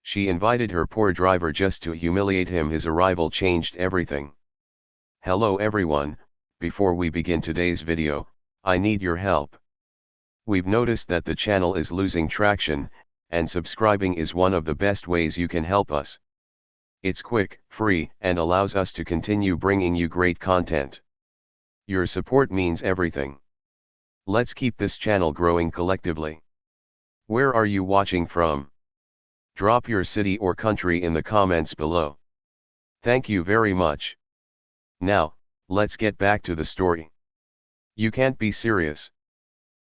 She invited her poor driver just to humiliate him. His arrival changed everything. Hello everyone, before we begin today's video, I need your help. We've noticed that the channel is losing traction, and subscribing is one of the best ways you can help us. It's quick, free, and allows us to continue bringing you great content. Your support means everything. Let's keep this channel growing collectively. Where are you watching from? Drop your city or country in the comments below. Thank you very much. Now, let's get back to the story. You can't be serious.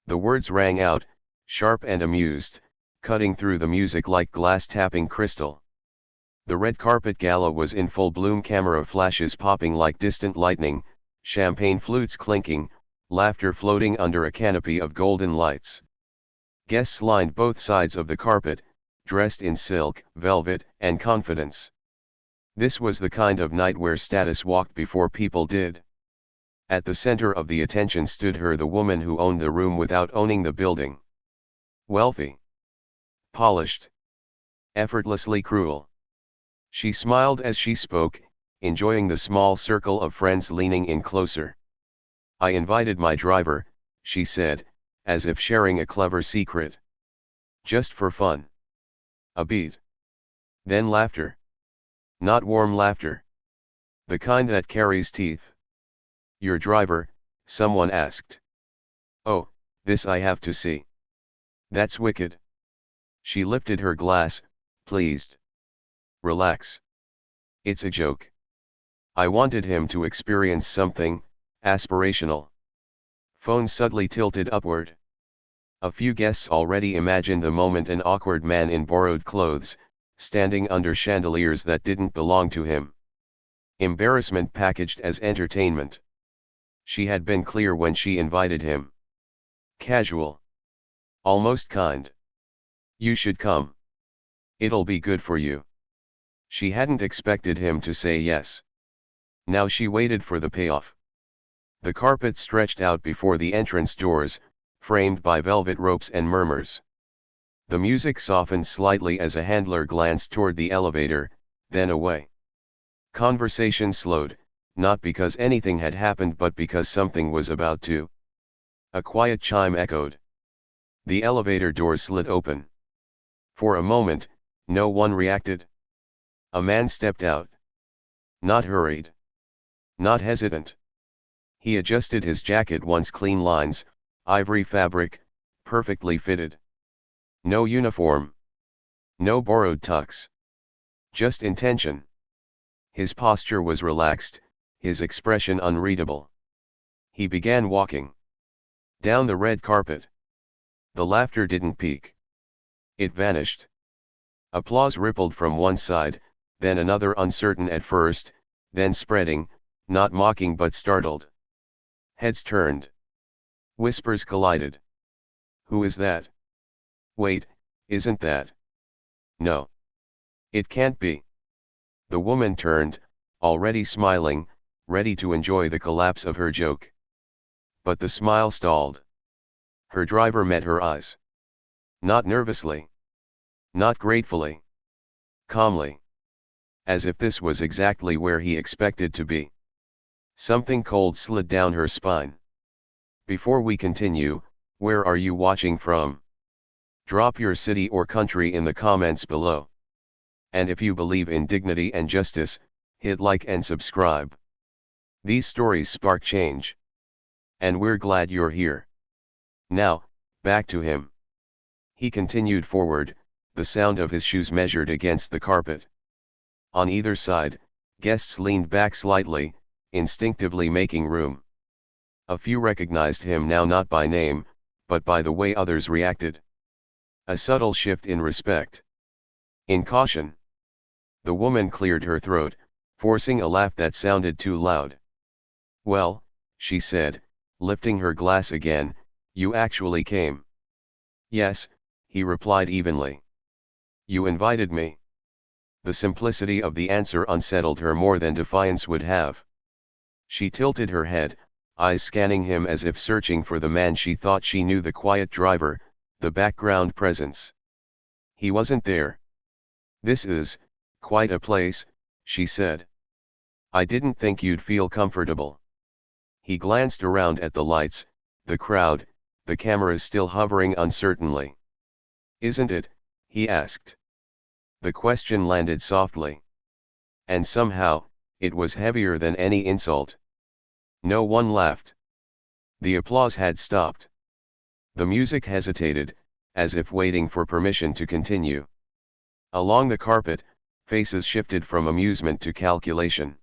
The words rang out, sharp and amused, cutting through the music like glass tapping crystal. The red carpet gala was in full bloom, camera flashes popping like distant lightning, champagne flutes clinking, laughter floating under a canopy of golden lights. Guests lined both sides of the carpet, dressed in silk, velvet, and confidence. This was the kind of night where status walked before people did. At the center of the attention stood her, the woman who owned the room without owning the building. Wealthy. Polished. Effortlessly cruel. She smiled as she spoke, enjoying the small circle of friends leaning in closer. I invited my driver, she said, as if sharing a clever secret. Just for fun. A beat. Then laughter. Not warm laughter. The kind that carries teeth. Your driver, someone asked. Oh, this I have to see. That's wicked. She lifted her glass, pleased. Relax. It's a joke. I wanted him to experience something aspirational. Phone subtly tilted upward. A few guests already imagined the moment, an awkward man in borrowed clothes, standing under chandeliers that didn't belong to him. Embarrassment packaged as entertainment. She had been clear when she invited him. Casual. Almost kind. You should come. It'll be good for you. She hadn't expected him to say yes. Now she waited for the payoff. The carpet stretched out before the entrance doors, framed by velvet ropes and murmurs. The music softened slightly as a handler glanced toward the elevator, then away. Conversation slowed, not because anything had happened but because something was about to. A quiet chime echoed. The elevator doors slid open. For a moment, no one reacted. A man stepped out. Not hurried. Not hesitant. He adjusted his jacket, once clean lines, ivory fabric, perfectly fitted. No uniform. No borrowed tux. Just intention. His posture was relaxed, his expression unreadable. He began walking. Down the red carpet. The laughter didn't peak. It vanished. Applause rippled from one side, then another, uncertain at first, then spreading, not mocking but startled. Heads turned. Whispers collided. Who is that? Wait, isn't that? No. It can't be. The woman turned, already smiling, ready to enjoy the collapse of her joke. But the smile stalled. Her driver met her eyes. Not nervously. Not gratefully. Calmly. As if this was exactly where he expected to be. Something cold slid down her spine. Before we continue, where are you watching from? Drop your city or country in the comments below. And if you believe in dignity and justice, hit like and subscribe. These stories spark change. And we're glad you're here. Now, back to him. He continued forward, the sound of his shoes measured against the carpet. On either side, guests leaned back slightly, instinctively making room. A few recognized him now, not by name, but by the way others reacted. A subtle shift in respect. In caution. The woman cleared her throat, forcing a laugh that sounded too loud. Well, she said, lifting her glass again, you actually came. Yes, he replied evenly. You invited me. The simplicity of the answer unsettled her more than defiance would have. She tilted her head, eyes scanning him as if searching for the man she thought she knew, the quiet driver, the background presence. He wasn't there. "This is quite a place," she said. "I didn't think you'd feel comfortable." He glanced around at the lights, the crowd, the cameras still hovering uncertainly. "Isn't it?" he asked. The question landed softly. And somehow, it was heavier than any insult. No one laughed. The applause had stopped. The music hesitated, as if waiting for permission to continue. Along the carpet, faces shifted from amusement to calculation.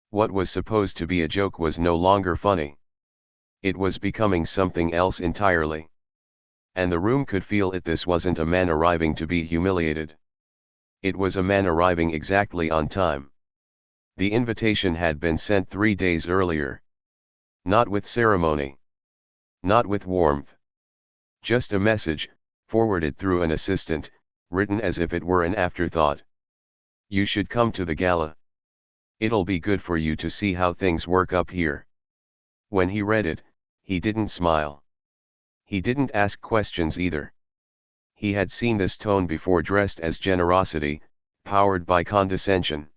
What was supposed to be a joke was no longer funny. It was becoming something else entirely. And the room could feel it. This wasn't a man arriving to be humiliated. It was a man arriving exactly on time. The invitation had been sent 3 days earlier. Not with ceremony. Not with warmth. Just a message, forwarded through an assistant, written as if it were an afterthought. "You should come to the gala. It'll be good for you to see how things work up here." When he read it, he didn't smile. He didn't ask questions either. He had seen this tone before, dressed as generosity, powered by condescension.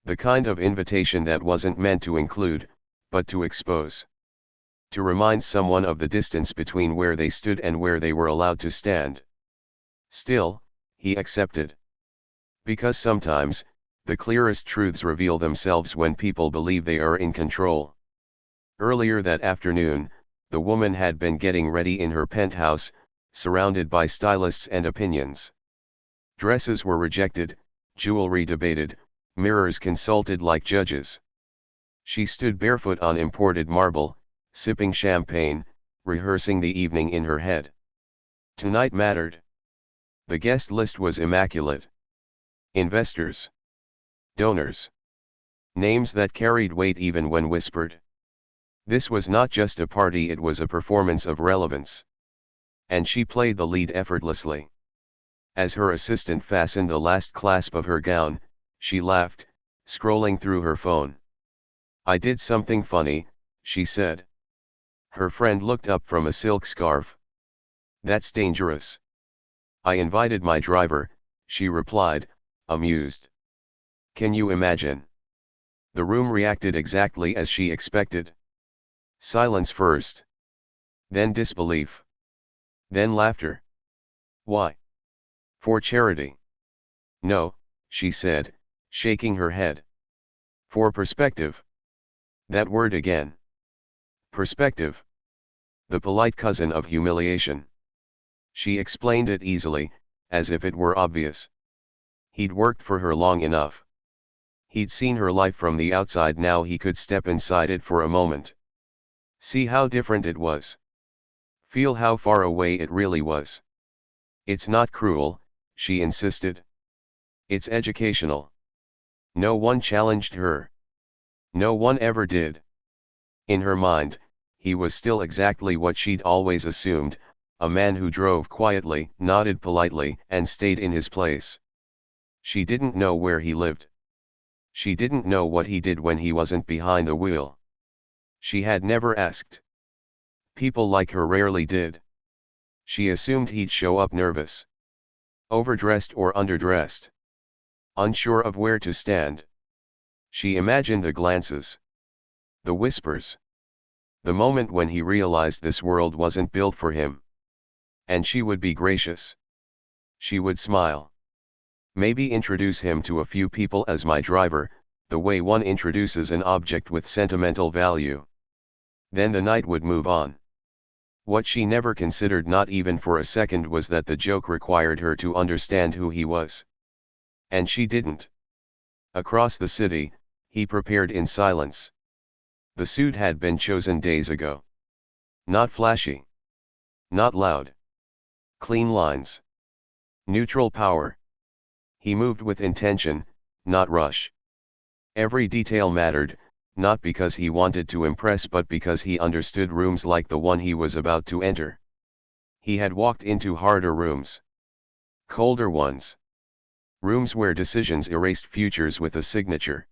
The kind of invitation that wasn't meant to include, but to expose. To remind someone of the distance between where they stood and where they were allowed to stand. Still, he accepted. Because sometimes, the clearest truths reveal themselves when people believe they are in control. Earlier that afternoon, the woman had been getting ready in her penthouse, surrounded by stylists and opinions. Dresses were rejected, jewelry debated, mirrors consulted like judges. She stood barefoot on imported marble, sipping champagne, rehearsing the evening in her head. Tonight mattered. The guest list was immaculate. Investors. Donors. Names that carried weight even when whispered. This was not just a party, it was a performance of relevance. And she played the lead effortlessly. As her assistant fastened the last clasp of her gown, she laughed, scrolling through her phone. "I did something funny," she said. Her friend looked up from a silk scarf. "That's dangerous." "I invited my driver," she replied, amused. Can you imagine? The room reacted exactly as she expected. Silence first. Then disbelief. Then laughter. Why? For charity. No, she said, shaking her head. For perspective. That word again. Perspective. The polite cousin of humiliation. She explained it easily, as if it were obvious. He'd worked for her long enough. He'd seen her life from the outside, now he could step inside it for a moment. See how different it was. Feel how far away it really was. It's not cruel, she insisted. It's educational. No one challenged her. No one ever did. In her mind, he was still exactly what she'd always assumed, a man who drove quietly, nodded politely, and stayed in his place. She didn't know where he lived. She didn't know what he did when he wasn't behind the wheel. She had never asked. People like her rarely did. She assumed he'd show up nervous. Overdressed or underdressed. Unsure of where to stand. She imagined the glances. The whispers. The moment when he realized this world wasn't built for him. And she would be gracious. She would smile. Maybe introduce him to a few people as my driver, the way one introduces an object with sentimental value. Then the night would move on. What she never considered, not even for a second, was that the joke required her to understand who he was. And she didn't. Across the city, he prepared in silence. The suit had been chosen days ago. Not flashy. Not loud. Clean lines. Neutral power. He moved with intention, not rush. Every detail mattered, not because he wanted to impress but because he understood rooms like the one he was about to enter. He had walked into harder rooms. Colder ones. Rooms where decisions erased futures with a signature.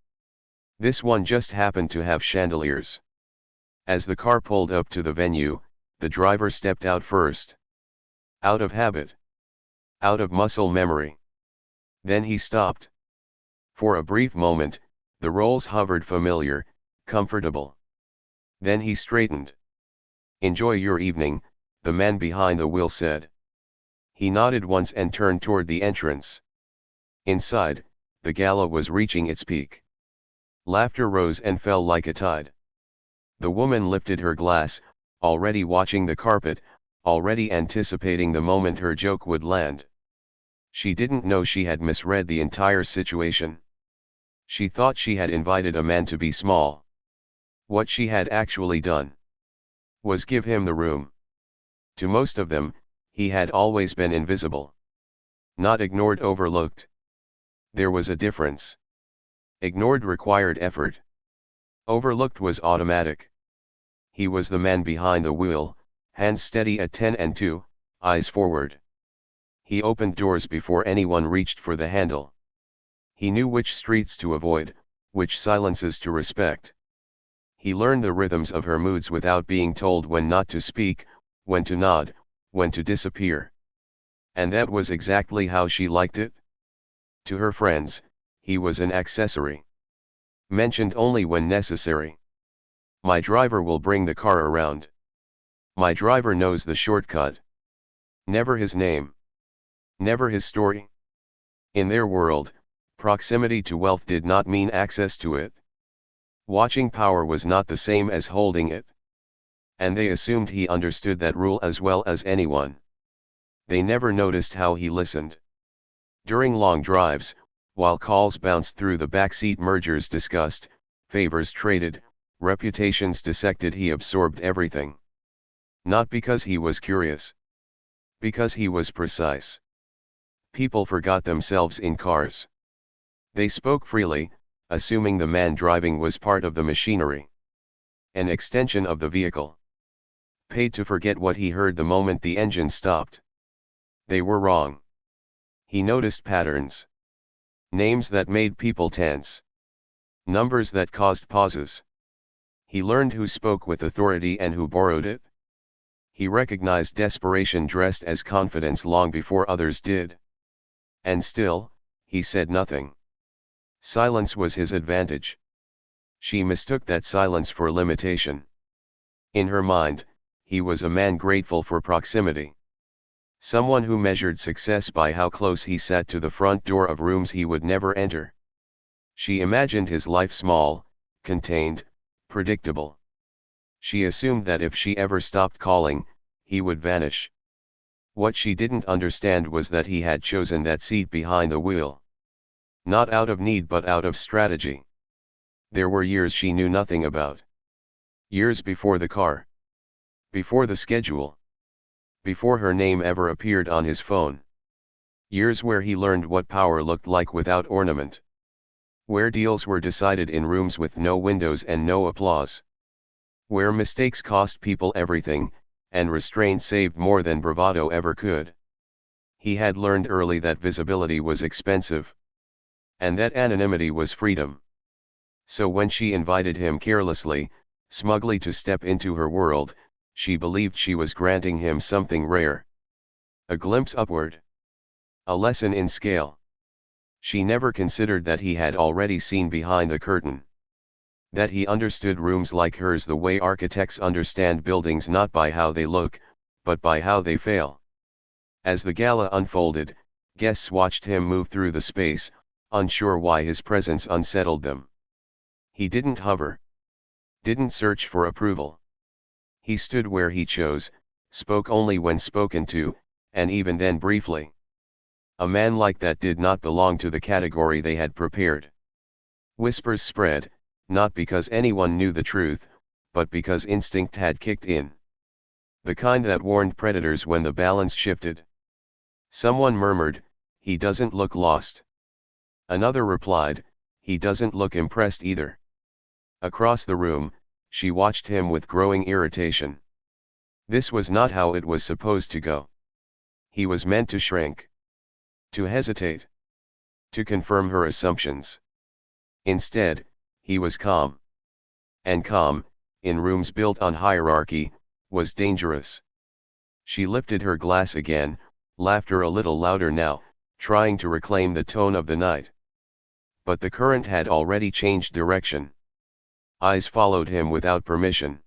This one just happened to have chandeliers. As the car pulled up to the venue, the driver stepped out first. Out of habit. Out of muscle memory. Then he stopped. For a brief moment, the roles hovered familiar, comfortable. Then he straightened. "Enjoy your evening," the man behind the wheel said. He nodded once and turned toward the entrance. Inside, the gala was reaching its peak. Laughter rose and fell like a tide. The woman lifted her glass, already watching the carpet, already anticipating the moment her joke would land. She didn't know she had misread the entire situation. She thought she had invited a man to be small. What she had actually done was give him the room. To most of them, he had always been invisible. Not ignored, overlooked. There was a difference. Ignored required effort. Overlooked was automatic. He was the man behind the wheel, hands steady at 10 and 2, eyes forward. He opened doors before anyone reached for the handle. He knew which streets to avoid, which silences to respect. He learned the rhythms of her moods without being told when not to speak, when to nod, when to disappear. And that was exactly how she liked it. To her friends, he was an accessory. Mentioned only when necessary. "My driver will bring the car around. My driver knows the shortcut." Never his name. Never his story. In their world, proximity to wealth did not mean access to it. Watching power was not the same as holding it. And they assumed he understood that rule as well as anyone. They never noticed how he listened. During long drives, while calls bounced through the backseat, mergers discussed, favors traded, reputations dissected, he absorbed everything. Not because he was curious. Because he was precise. People forgot themselves in cars. They spoke freely, assuming the man driving was part of the machinery. An extension of the vehicle. Paid to forget what he heard the moment the engine stopped. They were wrong. He noticed patterns. Names that made people tense. Numbers that caused pauses. He learned who spoke with authority and who borrowed it. He recognized desperation dressed as confidence long before others did. And still, he said nothing. Silence was his advantage. She mistook that silence for limitation. In her mind, he was a man grateful for proximity. Someone who measured success by how close he sat to the front door of rooms he would never enter. She imagined his life small, contained, predictable. She assumed that if she ever stopped calling, he would vanish. What she didn't understand was that he had chosen that seat behind the wheel. Not out of need but out of strategy. There were years she knew nothing about. Years before the car. Before the schedule. Before her name ever appeared on his phone. Years where he learned what power looked like without ornament. Where deals were decided in rooms with no windows and no applause. Where mistakes cost people everything, and restraint saved more than bravado ever could. He had learned early that visibility was expensive. And that anonymity was freedom. So when she invited him carelessly, smugly to step into her world, she believed she was granting him something rare. A glimpse upward. A lesson in scale. She never considered that he had already seen behind the curtain. That he understood rooms like hers the way architects understand buildings, not by how they look, but by how they fail. As the gala unfolded, guests watched him move through the space, unsure why his presence unsettled them. He didn't hover. Didn't search for approval. He stood where he chose, spoke only when spoken to, and even then briefly. A man like that did not belong to the category they had prepared. Whispers spread, not because anyone knew the truth, but because instinct had kicked in. The kind that warned predators when the balance shifted. Someone murmured, "He doesn't look lost." Another replied, "He doesn't look impressed either." Across the room, she watched him with growing irritation. This was not how it was supposed to go. He was meant to shrink. To hesitate. To confirm her assumptions. Instead, he was calm. And calm, in rooms built on hierarchy, was dangerous. She lifted her glass again, laughter a little louder now, trying to reclaim the tone of the night. But the current had already changed direction. Eyes followed him without permission.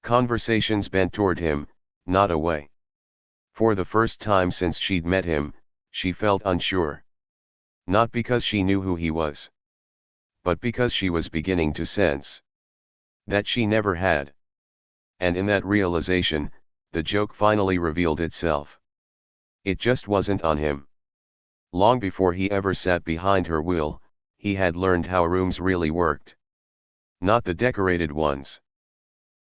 Conversations bent toward him, not away. For the first time since she'd met him, she felt unsure. Not because she knew who he was, but because she was beginning to sense that she never had. And in that realization, the joke finally revealed itself. It just wasn't on him. Long before he ever sat behind her wheel, he had learned how rooms really worked. Not the decorated ones.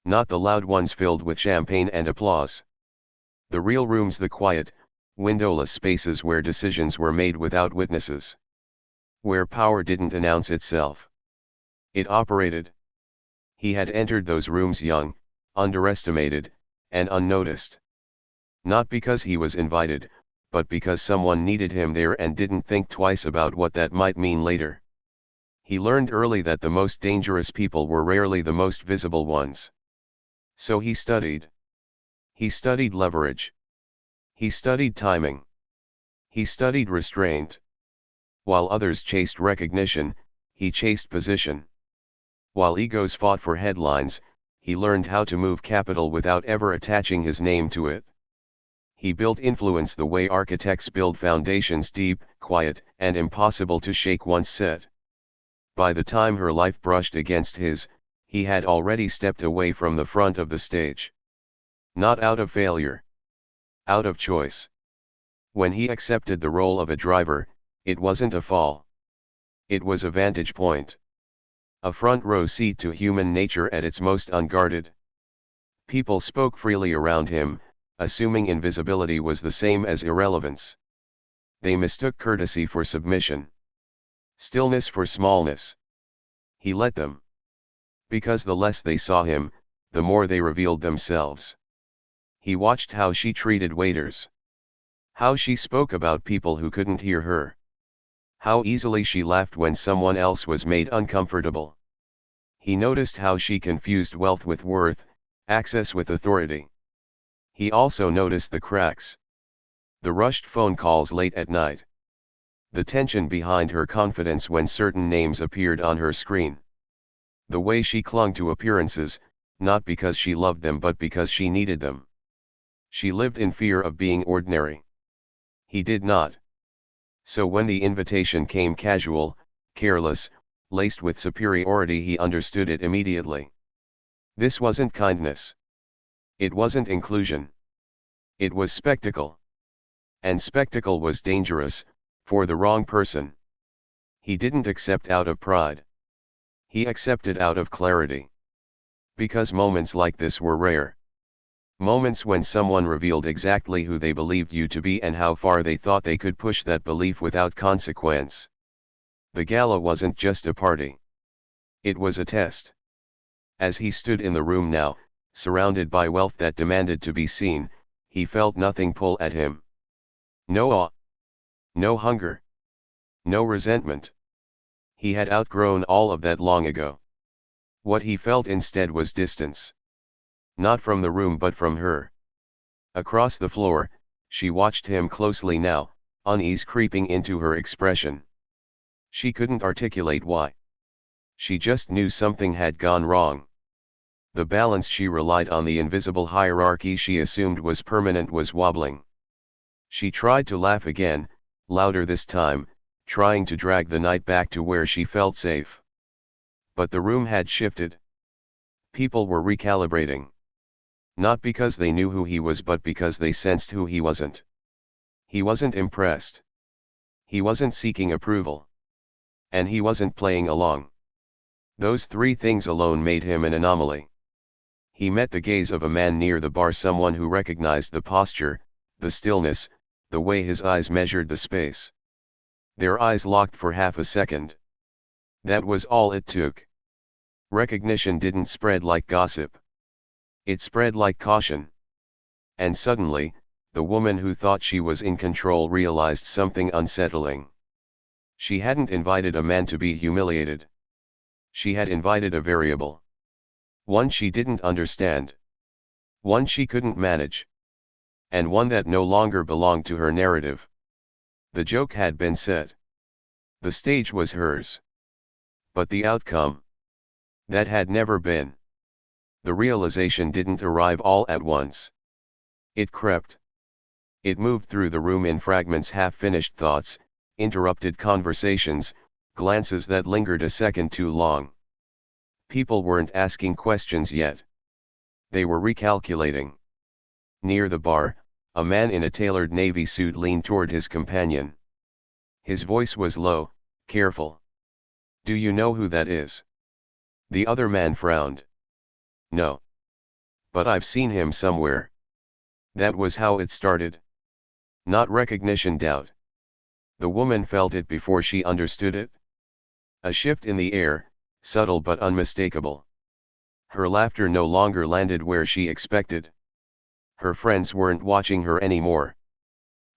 Not the loud ones filled with champagne and applause. The real rooms, the quiet, windowless spaces where decisions were made without witnesses. Where power didn't announce itself. It operated. He had entered those rooms young, underestimated, and unnoticed. Not because he was invited, but because someone needed him there and didn't think twice about what that might mean later. He learned early that the most dangerous people were rarely the most visible ones. So he studied. He studied leverage. He studied timing. He studied restraint. While others chased recognition, he chased position. While egos fought for headlines, he learned how to move capital without ever attaching his name to it. He built influence the way architects build foundations, deep, quiet, and impossible to shake once set. By the time her life brushed against his, he had already stepped away from the front of the stage. Not out of failure. Out of choice. When he accepted the role of a driver, it wasn't a fall. It was a vantage point. A front row seat to human nature at its most unguarded. People spoke freely around him, assuming invisibility was the same as irrelevance. They mistook courtesy for submission. Stillness for smallness. He let them. Because the less they saw him, the more they revealed themselves. He watched how she treated waiters. How she spoke about people who couldn't hear her. How easily she laughed when someone else was made uncomfortable. He noticed how she confused wealth with worth, access with authority. He also noticed the cracks. The rushed phone calls late at night. The tension behind her confidence when certain names appeared on her screen. The way she clung to appearances, not because she loved them but because she needed them. She lived in fear of being ordinary. He did not. So when the invitation came casual, careless, laced with superiority, he understood it immediately. This wasn't kindness. It wasn't inclusion. It was spectacle. And spectacle was dangerous, for the wrong person. He didn't accept out of pride. He accepted out of clarity. Because moments like this were rare. Moments when someone revealed exactly who they believed you to be and how far they thought they could push that belief without consequence. The gala wasn't just a party. It was a test. As he stood in the room now, surrounded by wealth that demanded to be seen, he felt nothing pull at him. No awe. No hunger. No resentment. He had outgrown all of that long ago. What he felt instead was distance. Not from the room but from her. Across the floor, she watched him closely now, unease creeping into her expression. She couldn't articulate why. She just knew something had gone wrong. The balance she relied on, the invisible hierarchy she assumed was permanent, was wobbling. She tried to laugh again, louder this time, trying to drag the night back to where she felt safe. But the room had shifted. People were recalibrating. Not because they knew who he was but because they sensed who he wasn't. He wasn't impressed. He wasn't seeking approval. And he wasn't playing along. Those three things alone made him an anomaly. He met the gaze of a man near the bar, someone who recognized the posture, the stillness, the way his eyes measured the space. Their eyes locked for half a second. That was all it took. Recognition didn't spread like gossip. It spread like caution. And suddenly, the woman who thought she was in control realized something unsettling. She hadn't invited a man to be humiliated. She had invited a variable. One she didn't understand. One she couldn't manage. And one that no longer belonged to her narrative. The joke had been set. The stage was hers. But the outcome? That had never been. The realization didn't arrive all at once. It crept. It moved through the room in fragments, half-finished thoughts, interrupted conversations, glances that lingered a second too long. People weren't asking questions yet. They were recalculating. Near the bar, a man in a tailored navy suit leaned toward his companion. His voice was low, careful. "Do you know who that is?" The other man frowned. "No. But I've seen him somewhere." That was how it started. Not recognition, doubt. The woman felt it before she understood it. A shift in the air, subtle but unmistakable. Her laughter no longer landed where she expected. Her friends weren't watching her anymore.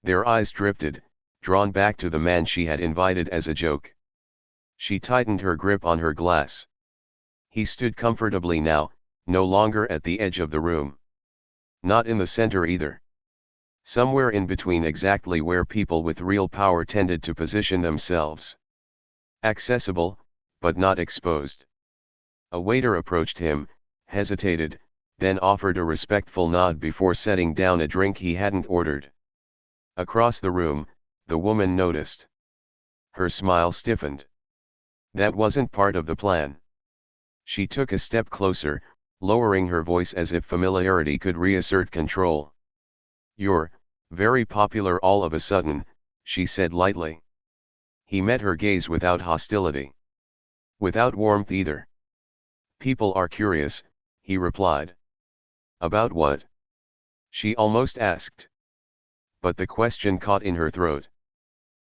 Their eyes drifted, drawn back to the man she had invited as a joke. She tightened her grip on her glass. He stood comfortably now, no longer at the edge of the room. Not in the center either. Somewhere in between, exactly where people with real power tended to position themselves. Accessible, but not exposed. A waiter approached him, hesitated, then offered a respectful nod before setting down a drink he hadn't ordered. Across the room, the woman noticed. Her smile stiffened. That wasn't part of the plan. She took a step closer, lowering her voice as if familiarity could reassert control. "You're very popular all of a sudden," she said lightly. He met her gaze without hostility. Without warmth either. "People are curious," he replied. "About what?" she almost asked. But the question caught in her throat.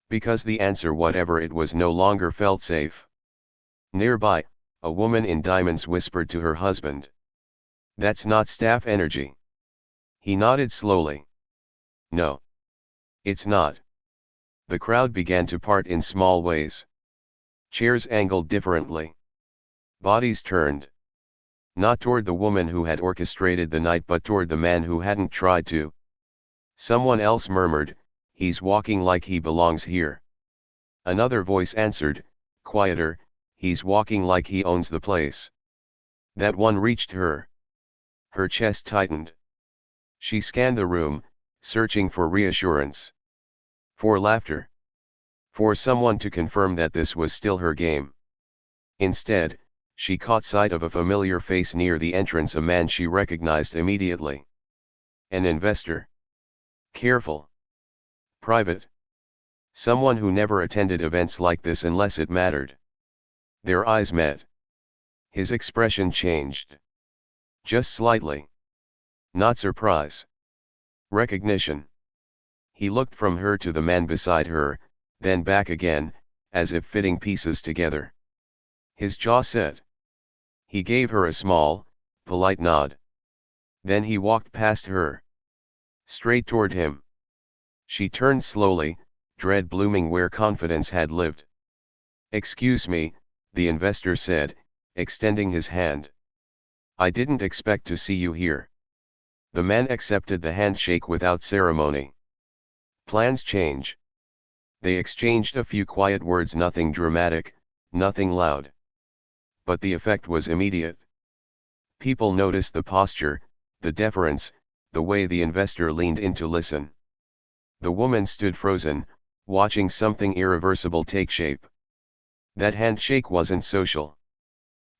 Because the answer, whatever it was, no longer felt safe. Nearby, a woman in diamonds whispered to her husband. "That's not staff energy." He nodded slowly. "No. It's not." The crowd began to part in small ways. Chairs angled differently. Bodies turned. Not toward the woman who had orchestrated the night, but toward the man who hadn't tried to. Someone else murmured, "He's walking like he belongs here." Another voice answered, quieter, "He's walking like he owns the place." That one reached her. Her chest tightened. She scanned the room, searching for reassurance. For laughter. For someone to confirm that this was still her game. Instead, she caught sight of a familiar face near the entrance, a man she recognized immediately. An investor. Careful. Private. Someone who never attended events like this unless it mattered. Their eyes met. His expression changed. Just slightly. Not surprise. Recognition. He looked from her to the man beside her, then back again, as if fitting pieces together. His jaw set. He gave her a small, polite nod. Then he walked past her. Straight toward him. She turned slowly, dread blooming where confidence had lived. "Excuse me," the investor said, extending his hand. "I didn't expect to see you here." The man accepted the handshake without ceremony. Plans change. They exchanged a few quiet words, nothing dramatic, nothing loud. But the effect was immediate. People noticed the posture, the deference, the way the investor leaned in to listen. The woman stood frozen, watching something irreversible take shape. That handshake wasn't social.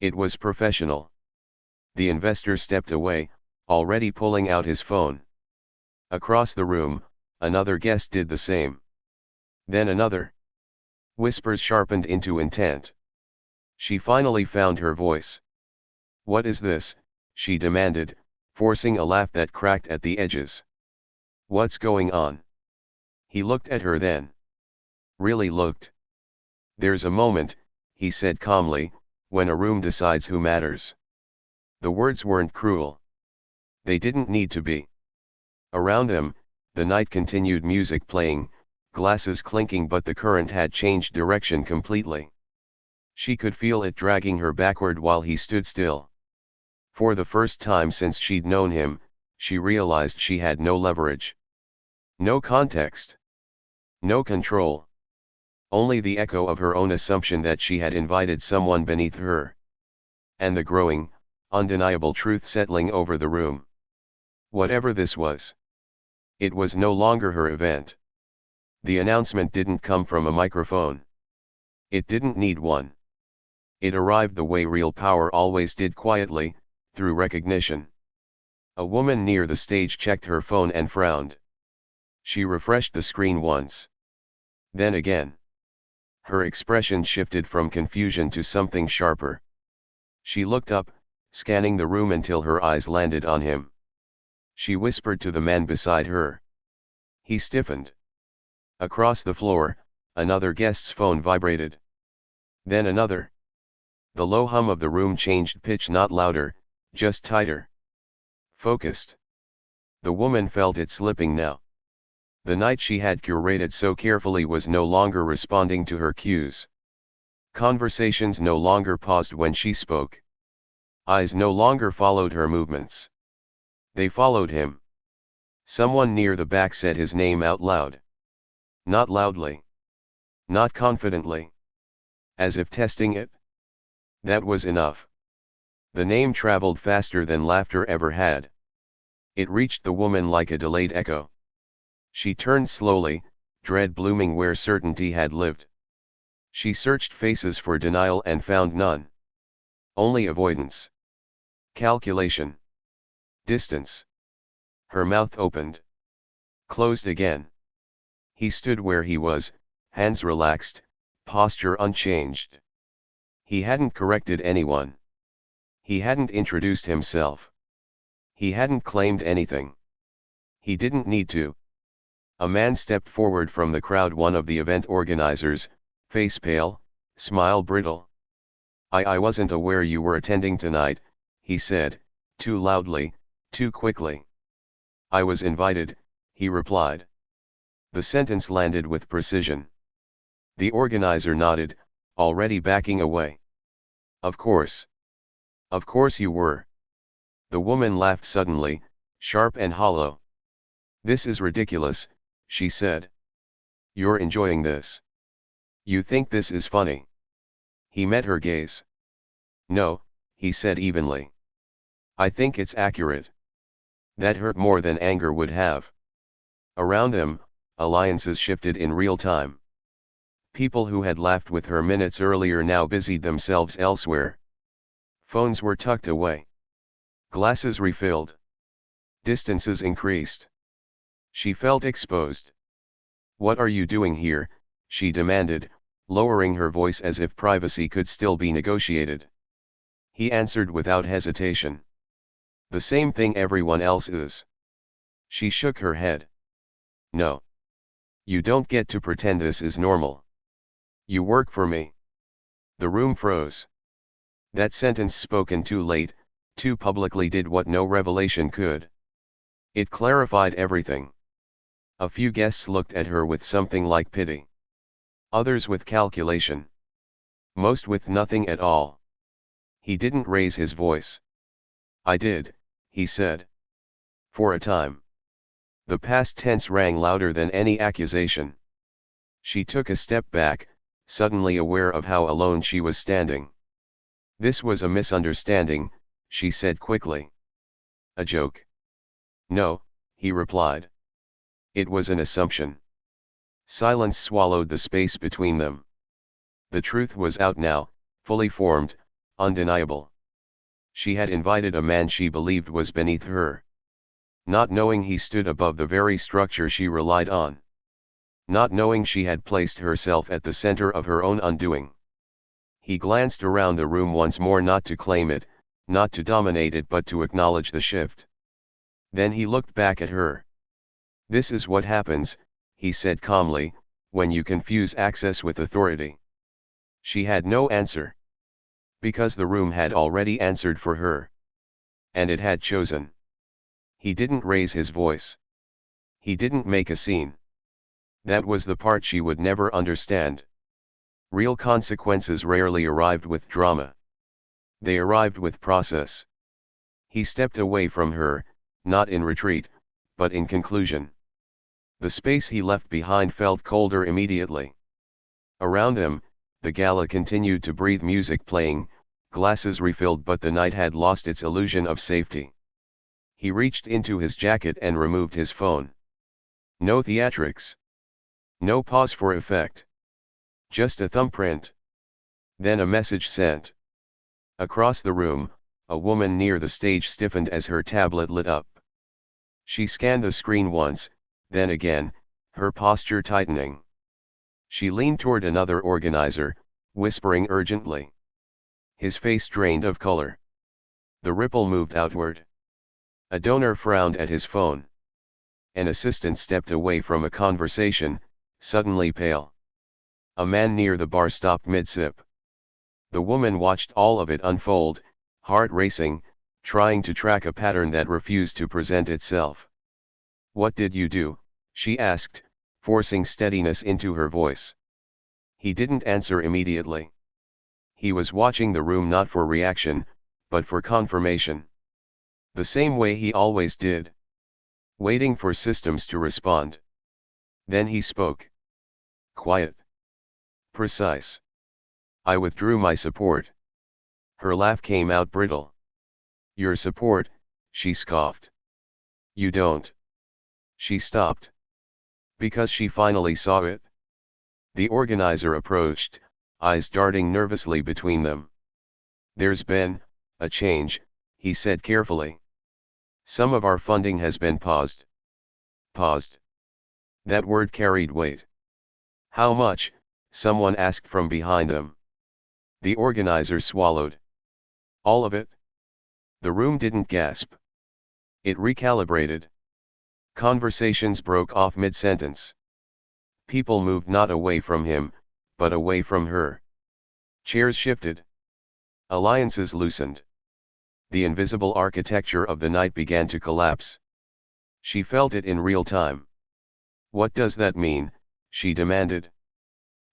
It was professional. The investor stepped away, already pulling out his phone. Across the room, another guest did the same. Then another. Whispers sharpened into intent. She finally found her voice. "What is this?" she demanded, forcing a laugh that cracked at the edges. "What's going on?" He looked at her then. Really looked. "There's a moment," he said calmly, "when a room decides who matters." The words weren't cruel. They didn't need to be. Around them, the night continued, music playing, glasses clinking, but the current had changed direction completely. She could feel it dragging her backward while he stood still. For the first time since she'd known him, she realized she had no leverage. No context. No control. Only the echo of her own assumption that she had invited someone beneath her. And the growing, undeniable truth settling over the room. Whatever this was. It was no longer her event. The announcement didn't come from a microphone. It didn't need one. It arrived the way real power always did, quietly, through recognition. A woman near the stage checked her phone and frowned. She refreshed the screen once. Then again. Her expression shifted from confusion to something sharper. She looked up, scanning the room until her eyes landed on him. She whispered to the man beside her. He stiffened. Across the floor, another guest's phone vibrated. Then another. The low hum of the room changed pitch, not louder, just tighter. Focused. The woman felt it slipping now. The night she had curated so carefully was no longer responding to her cues. Conversations no longer paused when she spoke. Eyes no longer followed her movements. They followed him. Someone near the back said his name out loud. Not loudly. Not confidently. As if testing it. That was enough. The name traveled faster than laughter ever had. It reached the woman like a delayed echo. She turned slowly, dread blooming where certainty had lived. She searched faces for denial and found none. Only avoidance. Calculation. Distance. Her mouth opened. Closed again. He stood where he was, hands relaxed, posture unchanged. He hadn't corrected anyone. He hadn't introduced himself. He hadn't claimed anything. He didn't need to. A man stepped forward from the crowd, one of the event organizers, face pale, smile brittle. I wasn't aware you were attending tonight, he said, too loudly, too quickly. I was invited, he replied. The sentence landed with precision. The organizer nodded, already backing away. Of course. Of course you were. The woman laughed suddenly, sharp and hollow. This is ridiculous, she said. You're enjoying this. You think this is funny. He met her gaze. No, he said evenly. I think it's accurate. That hurt more than anger would have. Around them, alliances shifted in real time. People who had laughed with her minutes earlier now busied themselves elsewhere. Phones were tucked away. Glasses refilled. Distances increased. She felt exposed. What are you doing here? She demanded, lowering her voice as if privacy could still be negotiated. He answered without hesitation. The same thing everyone else is. She shook her head. No. You don't get to pretend this is normal. You work for me. The room froze. That sentence spoken too late, too publicly, did what no revelation could. It clarified everything. A few guests looked at her with something like pity. Others with calculation. Most with nothing at all. He didn't raise his voice. I did, he said. For a time. The past tense rang louder than any accusation. She took a step back, suddenly aware of how alone she was standing. This was a misunderstanding, she said quickly. A joke. No, he replied. It was an assumption. Silence swallowed the space between them. The truth was out now, fully formed, undeniable. She had invited a man she believed was beneath her. Not knowing he stood above the very structure she relied on. Not knowing she had placed herself at the center of her own undoing. He glanced around the room once more, not to claim it, not to dominate it, but to acknowledge the shift. Then he looked back at her. This is what happens, he said calmly, when you confuse access with authority. She had no answer. Because the room had already answered for her. And it had chosen. He didn't raise his voice. He didn't make a scene. That was the part she would never understand. Real consequences rarely arrived with drama. They arrived with process. He stepped away from her, not in retreat, but in conclusion. The space he left behind felt colder immediately. Around him, the gala continued to breathe, music playing, glasses refilled, but the night had lost its illusion of safety. He reached into his jacket and removed his phone. No theatrics. No pause for effect. Just a thumbprint. Then a message sent. Across the room, a woman near the stage stiffened as her tablet lit up. She scanned the screen once, then again, her posture tightening. She leaned toward another organizer, whispering urgently. His face drained of color. The ripple moved outward. A donor frowned at his phone. An assistant stepped away from a conversation, suddenly pale. A man near the bar stopped mid-sip. The woman watched all of it unfold, heart racing, trying to track a pattern that refused to present itself. "What did you do?" she asked, forcing steadiness into her voice. He didn't answer immediately. He was watching the room not for reaction, but for confirmation. The same way he always did. Waiting for systems to respond. Then he spoke. Quiet. Precise. "I withdrew my support." Her laugh came out brittle. "Your support?" she scoffed. "You don't." She stopped. Because she finally saw it. The organizer approached, eyes darting nervously between them. "There's been a change," he said carefully. "Some of our funding has been paused." Paused. That word carried weight. "How much?" someone asked from behind them. The organizer swallowed. "All of it." The room didn't gasp. It recalibrated. Conversations broke off mid-sentence. People moved not away from him, but away from her. Chairs shifted. Alliances loosened. The invisible architecture of the night began to collapse. She felt it in real time. "What does that mean?" she demanded.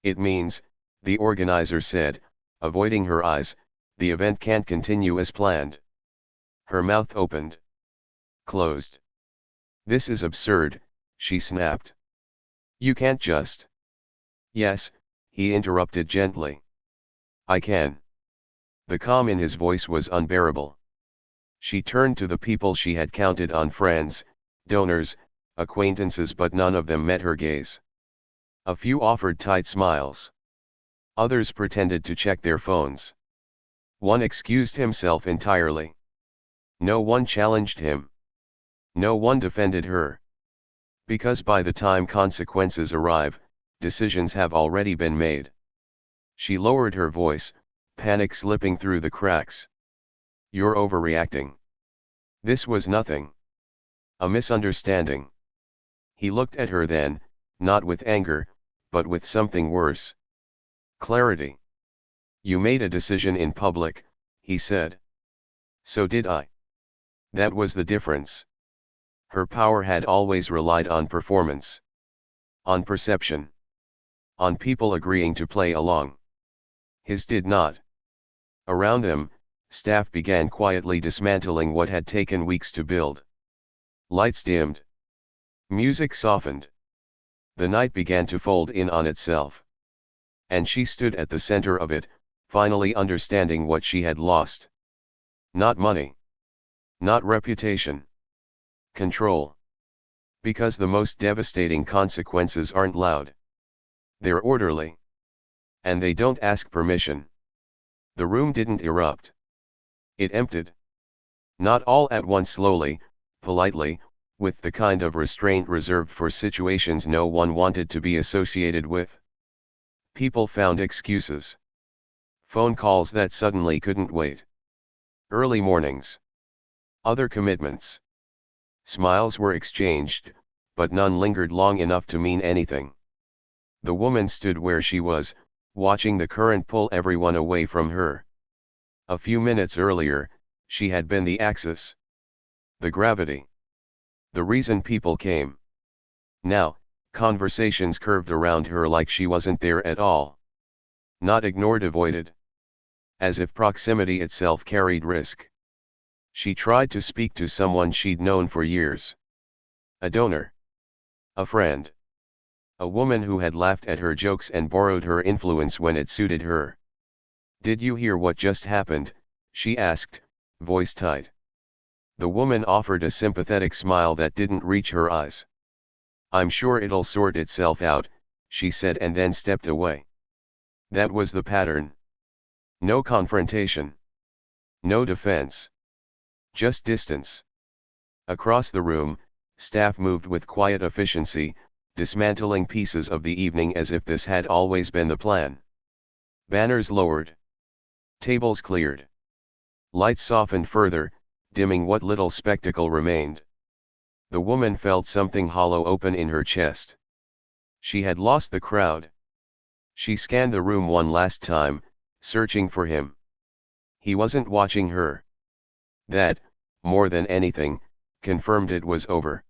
"It means," the organizer said, avoiding her eyes, "the event can't continue as planned." Her mouth opened. Closed. "This is absurd," she snapped. "You can't just." "Yes," he interrupted gently. "I can." The calm in his voice was unbearable. She turned to the people she had counted on, friends, donors, acquaintances, but none of them met her gaze. A few offered tight smiles. Others pretended to check their phones. One excused himself entirely. No one challenged him. No one defended her. Because by the time consequences arrive, decisions have already been made. She lowered her voice, panic slipping through the cracks. "You're overreacting. This was nothing. A misunderstanding." He looked at her then, not with anger, but with something worse. Clarity. "You made a decision in public," he said. "So did I." That was the difference. Her power had always relied on performance. On perception. On people agreeing to play along. His did not. Around them, staff began quietly dismantling what had taken weeks to build. Lights dimmed. Music softened. The night began to fold in on itself. And she stood at the center of it, finally understanding what she had lost. Not money. Not reputation. Control. Because the most devastating consequences aren't loud. They're orderly. And they don't ask permission. The room didn't erupt. It emptied. Not all at once, slowly, politely, with the kind of restraint reserved for situations no one wanted to be associated with. People found excuses. Phone calls that suddenly couldn't wait. Early mornings. Other commitments. Smiles were exchanged, but none lingered long enough to mean anything. The woman stood where she was, watching the current pull everyone away from her. A few minutes earlier, she had been the axis. The gravity. The reason people came. Now, conversations curved around her like she wasn't there at all. Not ignored, avoided. As if proximity itself carried risk. She tried to speak to someone she'd known for years. A donor. A friend. A woman who had laughed at her jokes and borrowed her influence when it suited her. "Did you hear what just happened?" she asked, voice tight. The woman offered a sympathetic smile that didn't reach her eyes. "I'm sure it'll sort itself out," she said, and then stepped away. That was the pattern. No confrontation. No defense. Just distance. Across the room, staff moved with quiet efficiency, dismantling pieces of the evening as if this had always been the plan. Banners lowered. Tables cleared. Lights softened further, dimming what little spectacle remained. The woman felt something hollow open in her chest. She had lost the crowd. She scanned the room one last time, searching for him. He wasn't watching her. That, more than anything, confirmed it was over.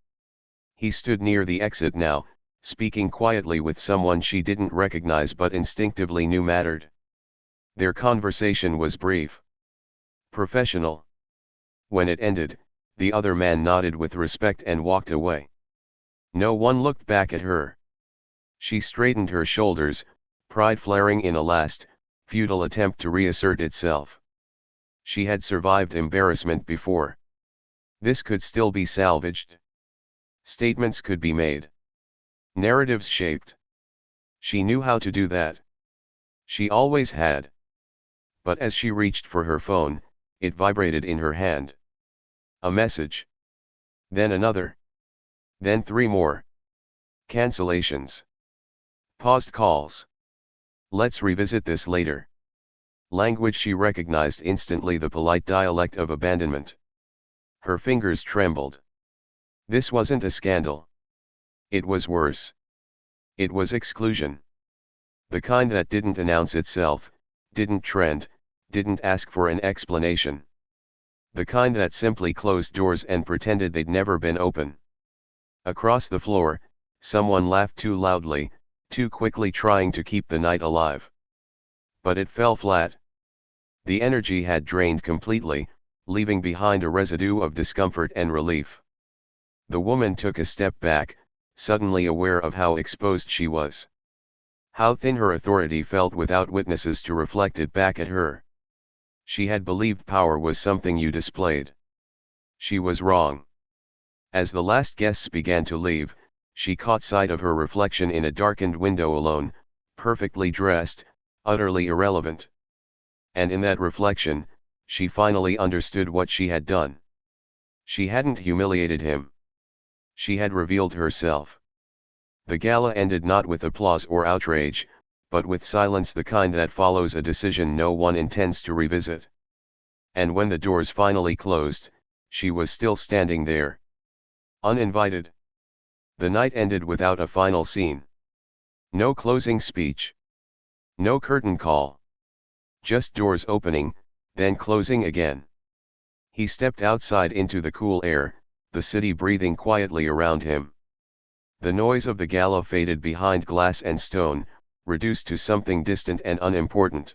He stood near the exit now, speaking quietly with someone she didn't recognize but instinctively knew mattered. Their conversation was brief. Professional. When it ended, the other man nodded with respect and walked away. No one looked back at her. She straightened her shoulders, pride flaring in a last, futile attempt to reassert itself. She had survived embarrassment before. This could still be salvaged. Statements could be made. Narratives shaped. She knew how to do that. She always had. But as she reached for her phone, it vibrated in her hand. A message. Then another. Then 3 more. Cancellations. Paused calls. "Let's revisit this later." Language she recognized instantly, the polite dialect of abandonment. Her fingers trembled. This wasn't a scandal. It was worse. It was exclusion. The kind that didn't announce itself, didn't trend, didn't ask for an explanation. The kind that simply closed doors and pretended they'd never been open. Across the floor, someone laughed too loudly, too quickly, trying to keep the night alive. But it fell flat. The energy had drained completely, leaving behind a residue of discomfort and relief. The woman took a step back, suddenly aware of how exposed she was. How thin her authority felt without witnesses to reflect it back at her. She had believed power was something you displayed. She was wrong. As the last guests began to leave, she caught sight of her reflection in a darkened window alone, perfectly dressed, utterly irrelevant. And in that reflection, she finally understood what she had done. She hadn't humiliated him. She had revealed herself. The gala ended not with applause or outrage, but with silence, the kind that follows a decision no one intends to revisit. And when the doors finally closed, she was still standing there. Uninvited. The night ended without a final scene. No closing speech. No curtain call. Just doors opening, then closing again. He stepped outside into the cool air, the city breathing quietly around him. The noise of the gala faded behind glass and stone, reduced to something distant and unimportant.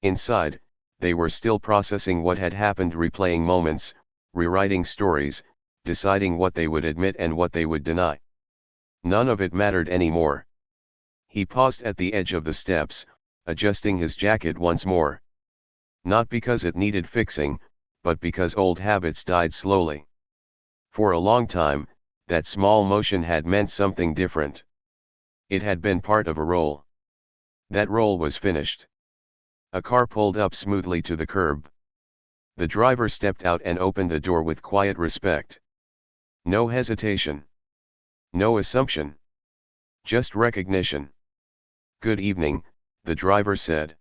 Inside, they were still processing what had happened, replaying moments, rewriting stories, deciding what they would admit and what they would deny. None of it mattered anymore. He paused at the edge of the steps, adjusting his jacket once more. Not because it needed fixing, but because old habits died slowly. For a long time, that small motion had meant something different. It had been part of a role. That role was finished. A car pulled up smoothly to the curb. The driver stepped out and opened the door with quiet respect. No hesitation. No assumption. Just recognition. "Good evening," the driver said.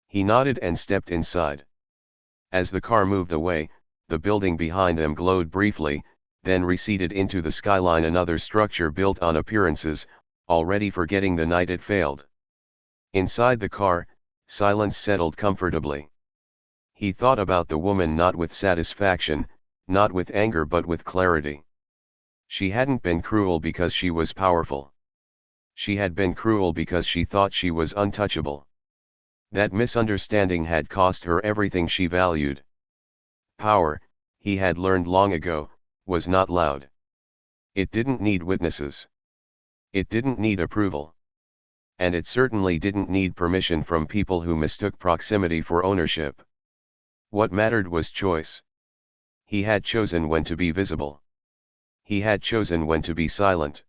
He nodded and stepped inside. As the car moved away, the building behind them glowed briefly, then receded into the skyline, another structure built on appearances, already forgetting the night it failed. Inside the car, silence settled comfortably. He thought about the woman, not with satisfaction, not with anger, but with clarity. She hadn't been cruel because she was powerful. She had been cruel because she thought she was untouchable. That misunderstanding had cost her everything she valued. Power, he had learned long ago, was not loud. It didn't need witnesses. It didn't need approval. And it certainly didn't need permission from people who mistook proximity for ownership. What mattered was choice. He had chosen when to be visible. He had chosen when to be silent.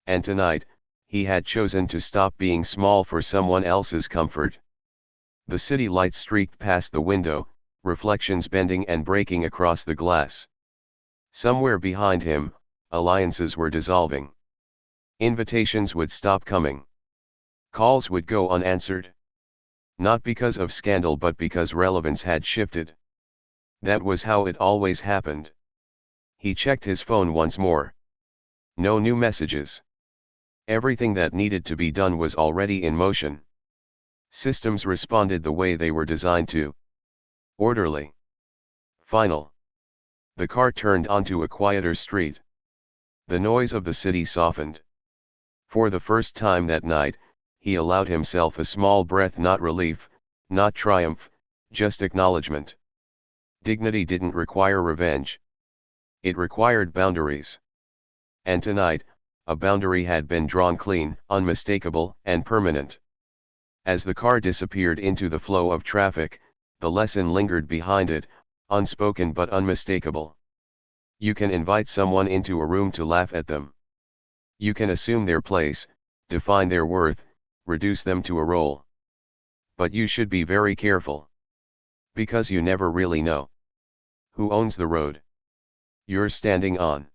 And tonight, he had chosen to stop being small for someone else's comfort. The city lights streaked past the window, reflections bending and breaking across the glass. Somewhere behind him, alliances were dissolving. Invitations would stop coming. Calls would go unanswered. Not because of scandal but because relevance had shifted. That was how it always happened. He checked his phone once more. No new messages. Everything that needed to be done was already in motion. Systems responded the way they were designed to. Orderly. Final. The car turned onto a quieter street. The noise of the city softened. For the first time that night, he allowed himself a small breath, not relief, not triumph, just acknowledgement. Dignity didn't require revenge. It required boundaries. And tonight, a boundary had been drawn clean, unmistakable, and permanent. As the car disappeared into the flow of traffic, the lesson lingered behind it, unspoken but unmistakable. You can invite someone into a room to laugh at them. You can assume their place, define their worth, reduce them to a role. But you should be very careful. Because you never really know who owns the road you're standing on.